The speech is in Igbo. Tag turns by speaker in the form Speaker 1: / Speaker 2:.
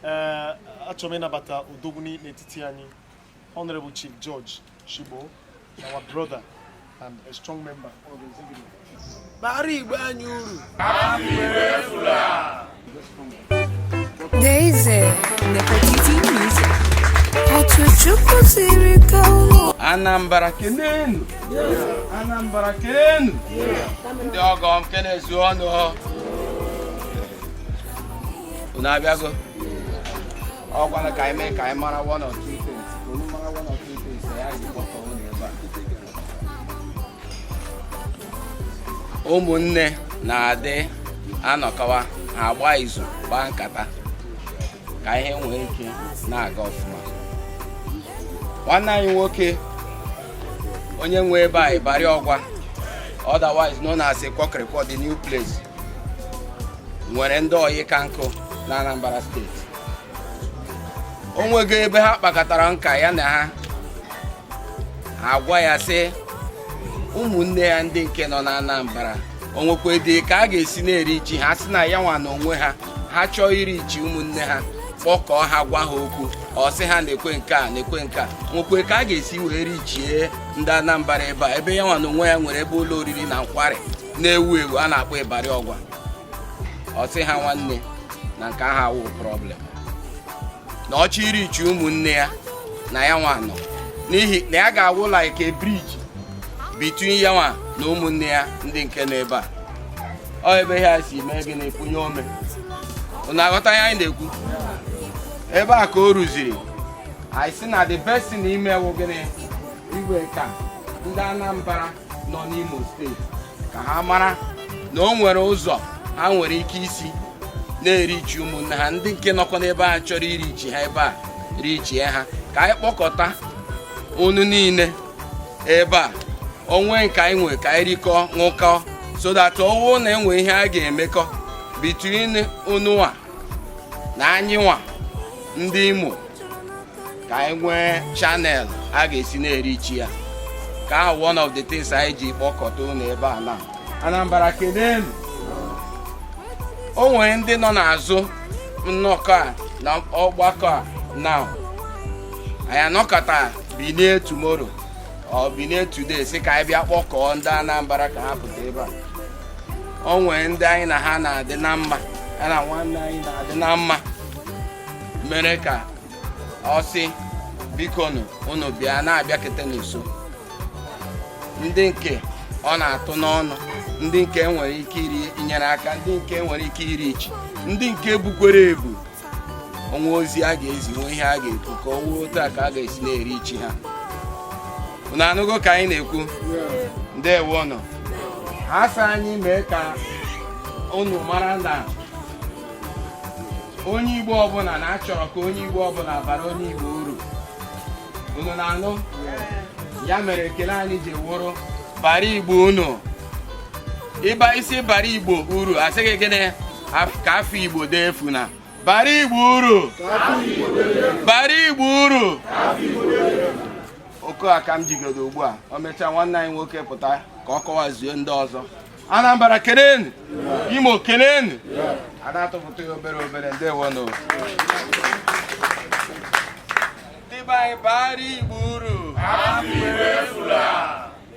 Speaker 1: achọrọ m ịnabata Odogwuni n'etiti anyị, Honorable Chief George Shibo, our brother and a strong member of the executive.
Speaker 2: Daisy, Nefertiti Music.
Speaker 3: Anambra kenenu. Anambra kenenu. Ndị ọgọ m kenezu ọnụ. Unu abịago. Ọ gwara ka anyị mee ka anyị mara one or two things. Unu mara one or two things ya ga-ekpọkọ unu ebe a. Ụmụnne na-adị anọkọwa ha agba izu gbaa nkata ka ihe nwee ike na-aga ọfụma. Nwanne anyị nwoke onye nwe ebe a Ịbarị Ọgwa, otherwise known as Ikokrekwo, the new place, nwere ndị oyi ka nkụ na Anambra steeti. O nwego ebe ha kpakọtara nka ya na ha agwa ya sị ụmụnne ya ndị nke nọ na Anambra o nwekwa dị ka a ga-esi na-eri ji ha sị na ya nwa na onwe ha chọọ iri ji ụmụnne ha kpọkọọ ha gwa ha okwu ọ sị ha na-ekwe nke a na-ekwe nke a nwekwe ka a ga-esi wee richie ndị Anambra ebe a ebe ya nwa na onwe ya nwere ebe ụlọ oriri na nkwari na-ewu ewu a na-akpọ Ịbarị Ọgwa. Ọ sị ha nwanne na nke ahụ awụ problem na ọchị iri chi ụmụnne ya na ya nwa nọ n'ihi na ya ga-awụ like a bridge between ya nwa na ụmụnne ya ndị nke n'ebe a. Ọ ebe ha si mee gị na-epunye ome. Unu aghọta ya anyị na-ekwu ebe a ka o rụziri anyị sị na the best thing ime wụ gịnị igwe ka ndị Anambra nọ n'Imo steeti ka ha mara na o nwere ụzọ ha nwere ike isi na-eri ji ụmụnne ha ndị nke nọkọ n'ebe a chọrọ iri ji ha ebe a richie ha ka anyị kpọkọta unu niile ebe a onwe nke anyị nwe ka anyị rikọ ṅụkọ so that ọwụ na enwe ihe a ga-emekọ between unu nwa na anyị nwa ndị Imo ka anyị nwee channel a ga-esi na-eri chi ya ka ahụ one of the things anyị ji kpọkọta unu ebe a na Anambra kenenu. O nwere ndị nọ n'azụ nnọkọ a na ọgbakọ a now anyị anọkọta binie tomorrow or binie today sị ka anyị bịa kpọkọọ ndị Anambra ka ha pụta ebe a. O nwere ndị anyị na ha na-adị na mma ya na nwanne anyị na-adị na mma mere ka ọ sị biko unu bịa na-abịakete n'uso ndị nke ọ na-atụ n'ọnụ, ndị nke nwere ike inyere aka, ndị nke nwere ike iri ichi, ndị nke bukwere ebu onwe ozi a ga-ezi nwe ihe a ga-ekwu ka ọ wuo otu a ka a ga-esi na-eri ichi ha. Unu anụgo ka anyị na-ekwu ndewo nọ ha sị anyị mee ka unu mara na onye Igbo ọbụla na-achọrọ ka onye Igbo ọbụla bara onye Igbo uru. Unu na-anụ ya mere ekele anyị ji wụrụ bara Igbo unu. Ịba isi bara Igbo uru asịghị gịnị ka afọ Igbo dị efu na bara Igbo uru, bara Igbo uru. Oke aka m jigodo ugbu a o mechaa nwanne anyị nwoke pụta ka ọ kọwazie ndị ọzọ. Anambra kenenu, Imo kenenu. Ada atụpụta ya obere obere ndewo no. Ndị be anyị bara Igbo uru.